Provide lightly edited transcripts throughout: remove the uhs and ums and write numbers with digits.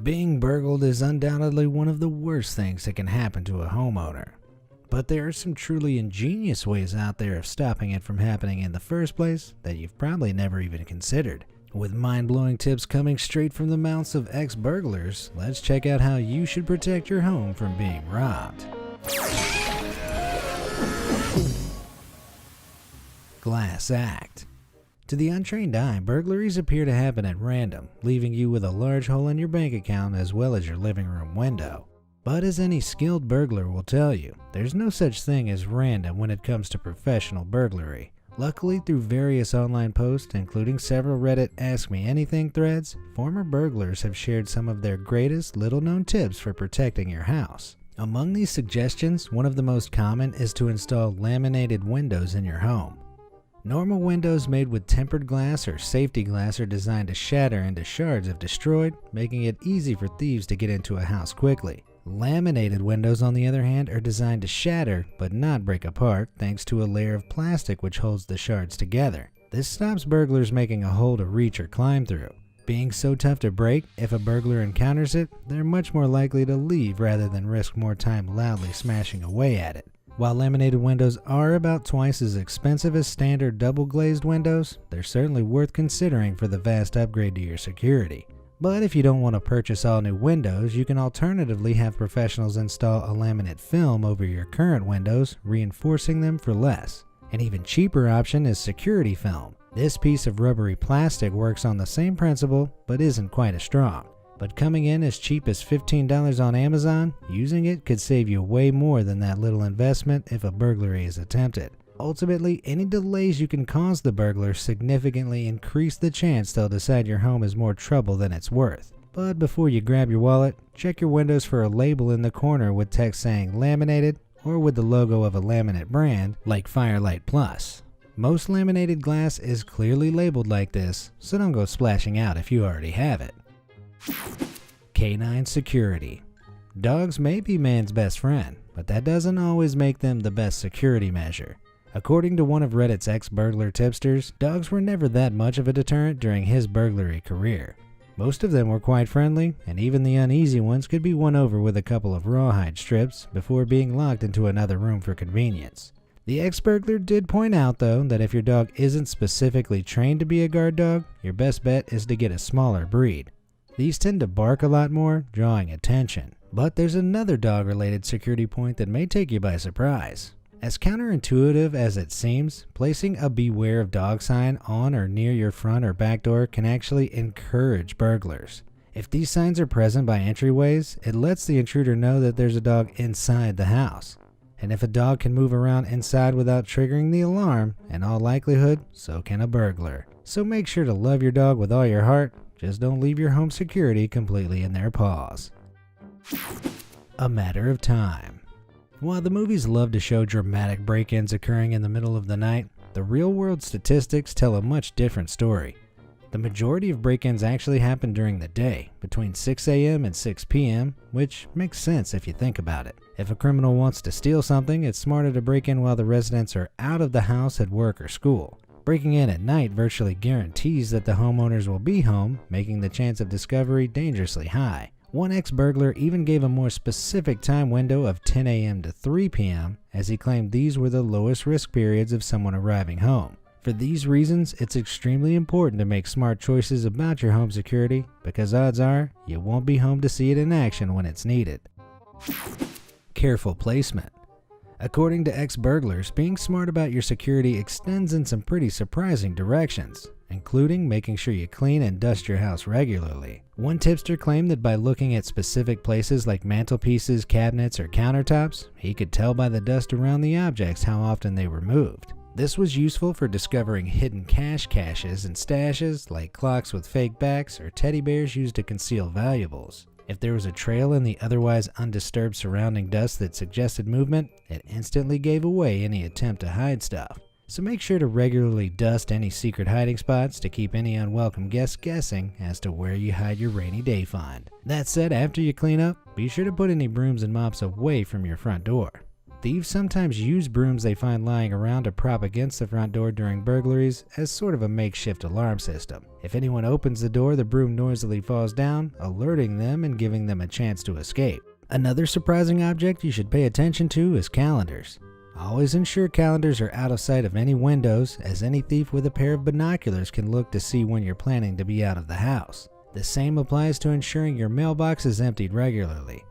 Being burgled is undoubtedly one of the worst things that can happen to a homeowner. But there are some truly ingenious ways out there of stopping it from happening in the first place that you've probably never even considered. With mind-blowing tips coming straight from the mouths of ex-burglars, let's check out how you should protect your home from being robbed. Glass Act. To the untrained eye, burglaries appear to happen at random, leaving you with a large hole in your bank account as well as your living room window. But as any skilled burglar will tell you, there's no such thing as random when it comes to professional burglary. Luckily, through various online posts, including several Reddit Ask Me Anything threads, former burglars have shared some of their greatest little-known tips for protecting your house. Among these suggestions, one of the most common is to install laminated windows in your home. Normal windows made with tempered glass or safety glass are designed to shatter into shards if destroyed, making it easy for thieves to get into a house quickly. Laminated windows, on the other hand, are designed to shatter but not break apart thanks to a layer of plastic which holds the shards together. This stops burglars making a hole to reach or climb through. Being so tough to break, if a burglar encounters it, they're much more likely to leave rather than risk more time loudly smashing away at it. While laminated windows are about twice as expensive as standard double-glazed windows, they're certainly worth considering for the vast upgrade to your security. But if you don't want to purchase all new windows, you can alternatively have professionals install a laminate film over your current windows, reinforcing them for less. An even cheaper option is security film. This piece of rubbery plastic works on the same principle, but isn't quite as strong. But coming in as cheap as $15 on Amazon, using it could save you way more than that little investment if a burglary is attempted. Ultimately, any delays you can cause the burglar significantly increase the chance they'll decide your home is more trouble than it's worth. But before you grab your wallet, check your windows for a label in the corner with text saying laminated or with the logo of a laminate brand like Firelight Plus. Most laminated glass is clearly labeled like this, so don't go splashing out if you already have it. Canine security. Dogs may be man's best friend, but that doesn't always make them the best security measure. According to one of Reddit's ex-burglar tipsters, dogs were never that much of a deterrent during his burglary career. Most of them were quite friendly, and even the uneasy ones could be won over with a couple of rawhide strips before being locked into another room for convenience. The ex-burglar did point out, though, that if your dog isn't specifically trained to be a guard dog, your best bet is to get a smaller breed. These tend to bark a lot more, drawing attention. But there's another dog-related security point that may take you by surprise. As counterintuitive as it seems, placing a beware of dog sign on or near your front or back door can actually encourage burglars. If these signs are present by entryways, it lets the intruder know that there's a dog inside the house. And if a dog can move around inside without triggering the alarm, in all likelihood, so can a burglar. So make sure to love your dog with all your heart. Just don't leave your home security completely in their paws. A matter of time. While the movies love to show dramatic break-ins occurring in the middle of the night, the real-world statistics tell a much different story. The majority of break-ins actually happen during the day, between 6 a.m. and 6 p.m., which makes sense if you think about it. If a criminal wants to steal something, it's smarter to break in while the residents are out of the house at work or school. Breaking in at night virtually guarantees that the homeowners will be home, making the chance of discovery dangerously high. One ex-burglar even gave a more specific time window of 10 a.m. to 3 p.m., as he claimed these were the lowest risk periods of someone arriving home. For these reasons, it's extremely important to make smart choices about your home security, because odds are you won't be home to see it in action when it's needed. Careful placement. According to ex-burglars, being smart about your security extends in some pretty surprising directions, including making sure you clean and dust your house regularly. One tipster claimed that by looking at specific places like mantelpieces, cabinets, or countertops, he could tell by the dust around the objects how often they were moved. This was useful for discovering hidden cash caches and stashes like clocks with fake backs or teddy bears used to conceal valuables. If there was a trail in the otherwise undisturbed surrounding dust that suggested movement, it instantly gave away any attempt to hide stuff. So make sure to regularly dust any secret hiding spots to keep any unwelcome guests guessing as to where you hide your rainy day find. That said, after you clean up, be sure to put any brooms and mops away from your front door. Thieves sometimes use brooms they find lying around to prop against the front door during burglaries as sort of a makeshift alarm system. If anyone opens the door, the broom noisily falls down, alerting them and giving them a chance to escape. Another surprising object you should pay attention to is calendars. Always ensure calendars are out of sight of any windows, as any thief with a pair of binoculars can look to see when you're planning to be out of the house. The same applies to ensuring your mailbox is emptied regularly.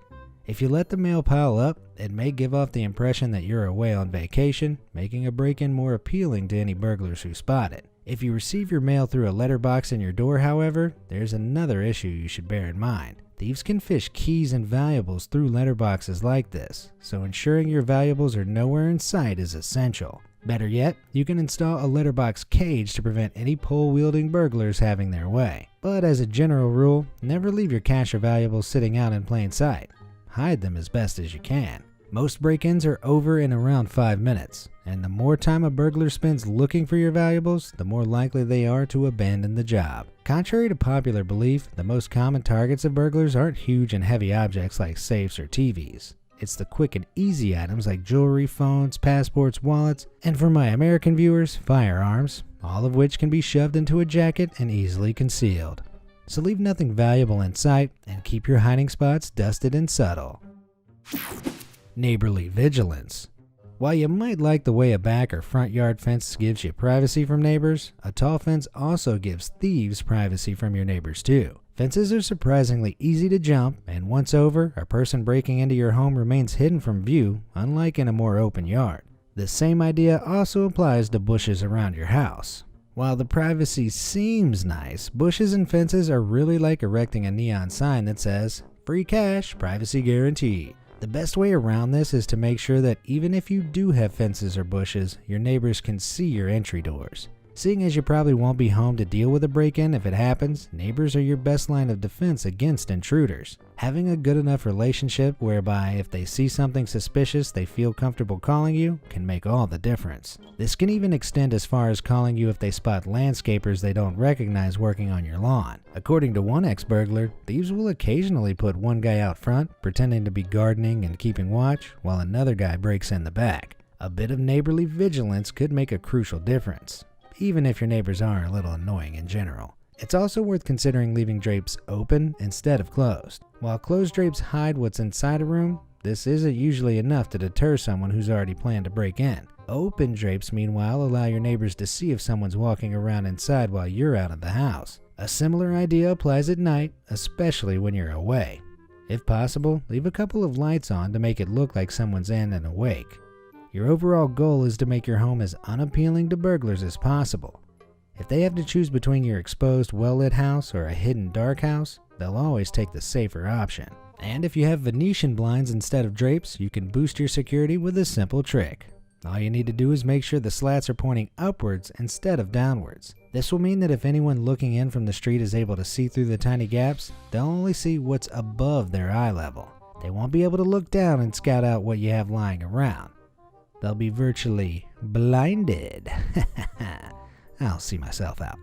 If you let the mail pile up, it may give off the impression that you're away on vacation, making a break-in more appealing to any burglars who spot it. If you receive your mail through a letterbox in your door, however, there's another issue you should bear in mind. Thieves can fish keys and valuables through letterboxes like this, so ensuring your valuables are nowhere in sight is essential. Better yet, you can install a letterbox cage to prevent any pole-wielding burglars having their way. But as a general rule, never leave your cash or valuables sitting out in plain sight. Hide them as best as you can. Most break-ins are over in around 5 minutes, and the more time a burglar spends looking for your valuables, the more likely they are to abandon the job. Contrary to popular belief, the most common targets of burglars aren't huge and heavy objects like safes or TVs. It's the quick and easy items like jewelry, phones, passports, wallets, and for my American viewers, firearms, all of which can be shoved into a jacket and easily concealed. So leave nothing valuable in sight and keep your hiding spots dusted and subtle. Neighborly vigilance. While you might like the way a back or front yard fence gives you privacy from neighbors, a tall fence also gives thieves privacy from your neighbors too. Fences are surprisingly easy to jump, and once over, a person breaking into your home remains hidden from view, unlike in a more open yard. The same idea also applies to bushes around your house. While the privacy seems nice, bushes and fences are really like erecting a neon sign that says, "Free cash, privacy guaranteed." The best way around this is to make sure that even if you do have fences or bushes, your neighbors can see your entry doors. Seeing as you probably won't be home to deal with a break-in if it happens, neighbors are your best line of defense against intruders. Having a good enough relationship whereby if they see something suspicious they feel comfortable calling you can make all the difference. This can even extend as far as calling you if they spot landscapers they don't recognize working on your lawn. According to one ex-burglar, thieves will occasionally put one guy out front pretending to be gardening and keeping watch while another guy breaks in the back. A bit of neighborly vigilance could make a crucial difference, even if your neighbors are a little annoying in general. It's also worth considering leaving drapes open instead of closed. While closed drapes hide what's inside a room, this isn't usually enough to deter someone who's already planned to break in. Open drapes, meanwhile, allow your neighbors to see if someone's walking around inside while you're out of the house. A similar idea applies at night, especially when you're away. If possible, leave a couple of lights on to make it look like someone's in and awake. Your overall goal is to make your home as unappealing to burglars as possible. If they have to choose between your exposed, well-lit house or a hidden dark house, they'll always take the safer option. And if you have Venetian blinds instead of drapes, you can boost your security with a simple trick. All you need to do is make sure the slats are pointing upwards instead of downwards. This will mean that if anyone looking in from the street is able to see through the tiny gaps, they'll only see what's above their eye level. They won't be able to look down and scout out what you have lying around. They'll be virtually blinded. I'll see myself out.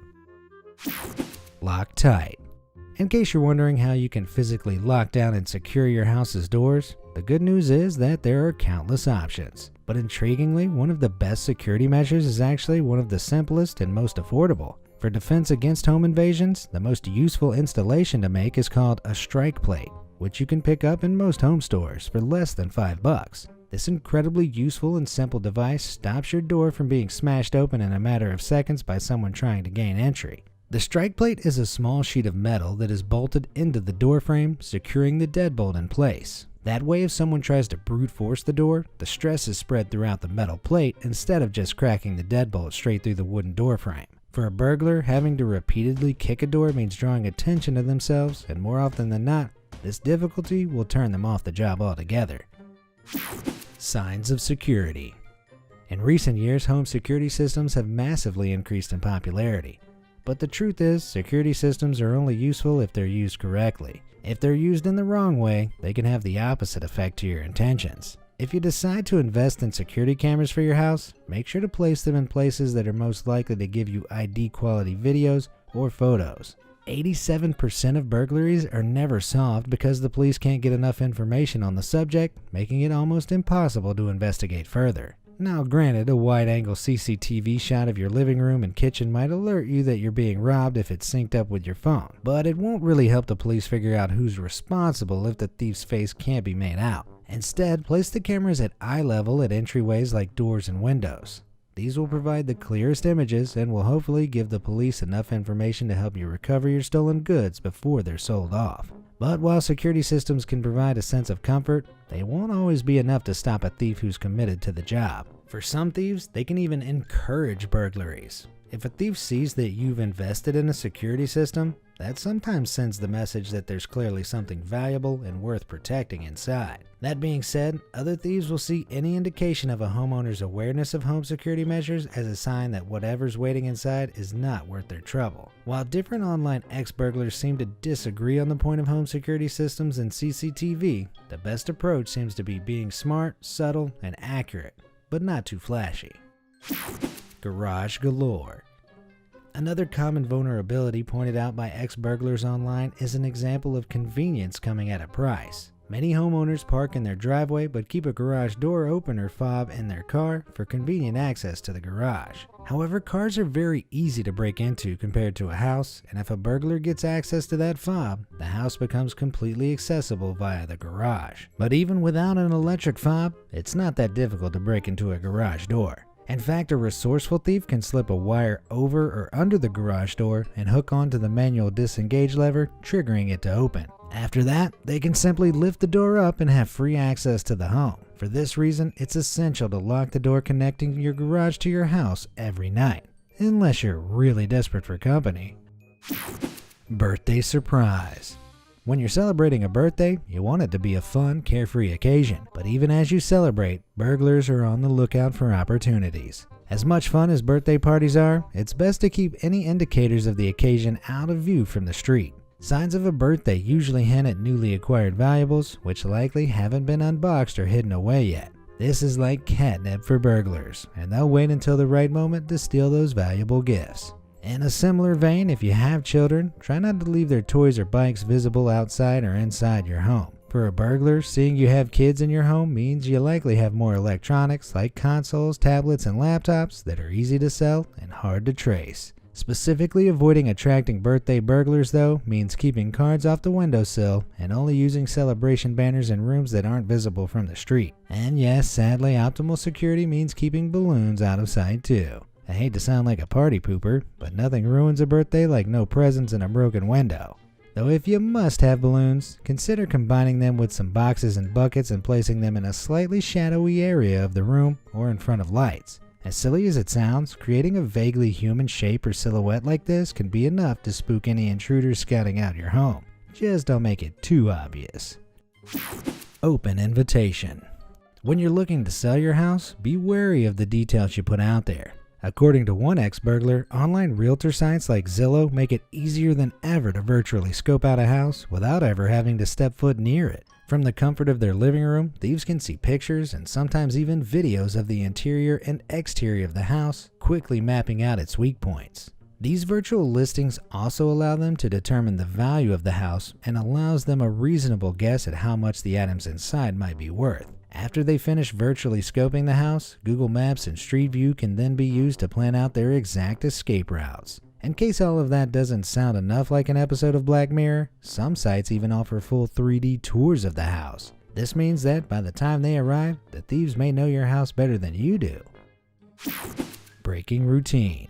Lock tight. In case you're wondering how you can physically lock down and secure your house's doors, the good news is that there are countless options. But intriguingly, one of the best security measures is actually one of the simplest and most affordable. For defense against home invasions, the most useful installation to make is called a strike plate, which you can pick up in most home stores for less than $5. This incredibly useful and simple device stops your door from being smashed open in a matter of seconds by someone trying to gain entry. The strike plate is a small sheet of metal that is bolted into the door frame, securing the deadbolt in place. That way, if someone tries to brute force the door, the stress is spread throughout the metal plate instead of just cracking the deadbolt straight through the wooden door frame. For a burglar, having to repeatedly kick a door means drawing attention to themselves, and more often than not, this difficulty will turn them off the job altogether. Signs of security. In recent years, home security systems have massively increased in popularity. But the truth is, security systems are only useful if they're used correctly. If they're used in the wrong way, they can have the opposite effect to your intentions. If you decide to invest in security cameras for your house, make sure to place them in places that are most likely to give you ID quality videos or photos. 87% of burglaries are never solved because the police can't get enough information on the subject, making it almost impossible to investigate further. Now granted, a wide-angle CCTV shot of your living room and kitchen might alert you that you're being robbed if it's synced up with your phone, but it won't really help the police figure out who's responsible if the thief's face can't be made out. Instead, place the cameras at eye level at entryways like doors and windows. These will provide the clearest images and will hopefully give the police enough information to help you recover your stolen goods before they're sold off. But while security systems can provide a sense of comfort, they won't always be enough to stop a thief who's committed to the job. For some thieves, they can even encourage burglaries. If a thief sees that you've invested in a security system, that sometimes sends the message that there's clearly something valuable and worth protecting inside. That being said, other thieves will see any indication of a homeowner's awareness of home security measures as a sign that whatever's waiting inside is not worth their trouble. While different online ex-burglars seem to disagree on the point of home security systems and CCTV, the best approach seems to be being smart, subtle, and accurate, but not too flashy. Garage galore. Another common vulnerability pointed out by ex-burglars online is an example of convenience coming at a price. Many homeowners park in their driveway but keep a garage door opener fob in their car for convenient access to the garage. However, cars are very easy to break into compared to a house, and if a burglar gets access to that fob, the house becomes completely accessible via the garage. But even without an electric fob, it's not that difficult to break into a garage door. In fact, a resourceful thief can slip a wire over or under the garage door and hook onto the manual disengage lever, triggering it to open. After that, they can simply lift the door up and have free access to the home. For this reason, it's essential to lock the door connecting your garage to your house every night, unless you're really desperate for company. Birthday surprise. When you're celebrating a birthday, you want it to be a fun, carefree occasion. But even as you celebrate, burglars are on the lookout for opportunities. As much fun as birthday parties are, it's best to keep any indicators of the occasion out of view from the street. Signs of a birthday usually hint at newly acquired valuables, which likely haven't been unboxed or hidden away yet. This is like catnip for burglars, and they'll wait until the right moment to steal those valuable gifts. In a similar vein, if you have children, try not to leave their toys or bikes visible outside or inside your home. For a burglar, seeing you have kids in your home means you likely have more electronics like consoles, tablets, and laptops that are easy to sell and hard to trace. Specifically avoiding attracting birthday burglars, though, means keeping cards off the windowsill and only using celebration banners in rooms that aren't visible from the street. And yes, sadly, optimal security means keeping balloons out of sight too. I hate to sound like a party pooper, but nothing ruins a birthday like no presents and a broken window. Though if you must have balloons, consider combining them with some boxes and buckets and placing them in a slightly shadowy area of the room or in front of lights. As silly as it sounds, creating a vaguely human shape or silhouette like this can be enough to spook any intruders scouting out your home. Just don't make it too obvious. Open invitation. When you're looking to sell your house, be wary of the details you put out there. According to one ex-burglar, online realtor sites like Zillow make it easier than ever to virtually scope out a house without ever having to step foot near it. From the comfort of their living room, thieves can see pictures and sometimes even videos of the interior and exterior of the house, quickly mapping out its weak points. These virtual listings also allow them to determine the value of the house and allows them a reasonable guess at how much the items inside might be worth. After they finish virtually scoping the house, Google Maps and Street View can then be used to plan out their exact escape routes. In case all of that doesn't sound enough like an episode of Black Mirror, some sites even offer full 3D tours of the house. This means that by the time they arrive, the thieves may know your house better than you do. Breaking routine.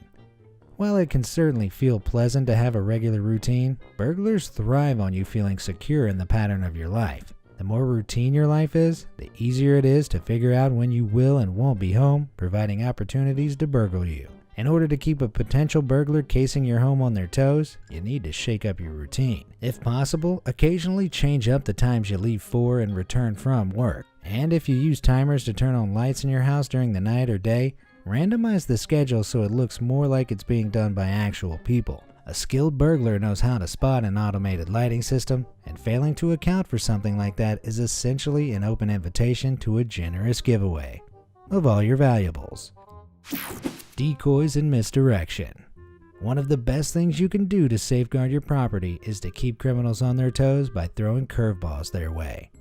While it can certainly feel pleasant to have a regular routine, burglars thrive on you feeling secure in the pattern of your life. The more routine your life is, the easier it is to figure out when you will and won't be home, providing opportunities to burgle you. In order to keep a potential burglar casing your home on their toes, you need to shake up your routine. If possible, occasionally change up the times you leave for and return from work. And if you use timers to turn on lights in your house during the night or day, randomize the schedule so it looks more like it's being done by actual people. A skilled burglar knows how to spot an automated lighting system, and failing to account for something like that is essentially an open invitation to a generous giveaway of all your valuables. Decoys and misdirection. One of the best things you can do to safeguard your property is to keep criminals on their toes by throwing curveballs their way.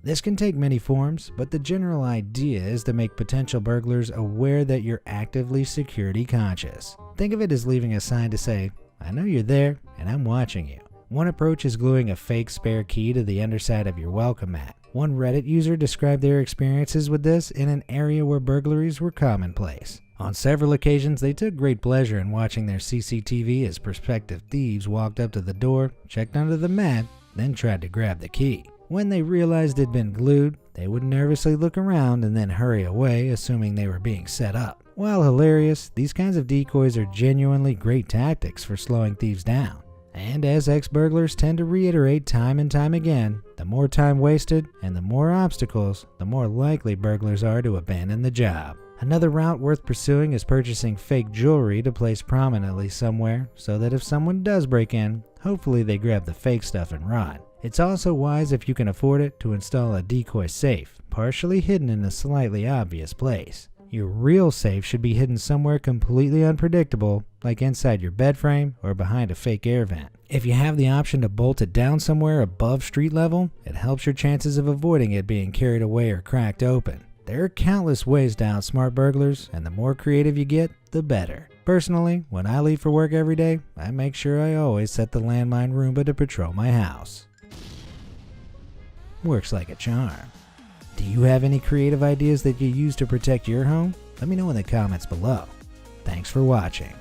This can take many forms, but the general idea is to make potential burglars aware that you're actively security conscious. Think of it as leaving a sign to say, "I know you're there and I'm watching you." One approach is gluing a fake spare key to the underside of your welcome mat. One Reddit user described their experiences with this in an area where burglaries were commonplace. On several occasions, they took great pleasure in watching their CCTV as prospective thieves walked up to the door, checked under the mat, then tried to grab the key. When they realized it had been glued, they would nervously look around and then hurry away, assuming they were being set up. While hilarious, these kinds of decoys are genuinely great tactics for slowing thieves down. And as ex-burglars tend to reiterate time and time again, the more time wasted and the more obstacles, the more likely burglars are to abandon the job. Another route worth pursuing is purchasing fake jewelry to place prominently somewhere so that if someone does break in, hopefully they grab the fake stuff and run. It's also wise, if you can afford it, to install a decoy safe, partially hidden in a slightly obvious place. Your real safe should be hidden somewhere completely unpredictable, like inside your bed frame or behind a fake air vent. If you have the option to bolt it down somewhere above street level, it helps your chances of avoiding it being carried away or cracked open. There are countless ways to outsmart burglars, and the more creative you get, the better. Personally, when I leave for work every day, I make sure I always set the landmine Roomba to patrol my house. Works like a charm. Do you have any creative ideas that you use to protect your home? Let me know in the comments below. Thanks for watching.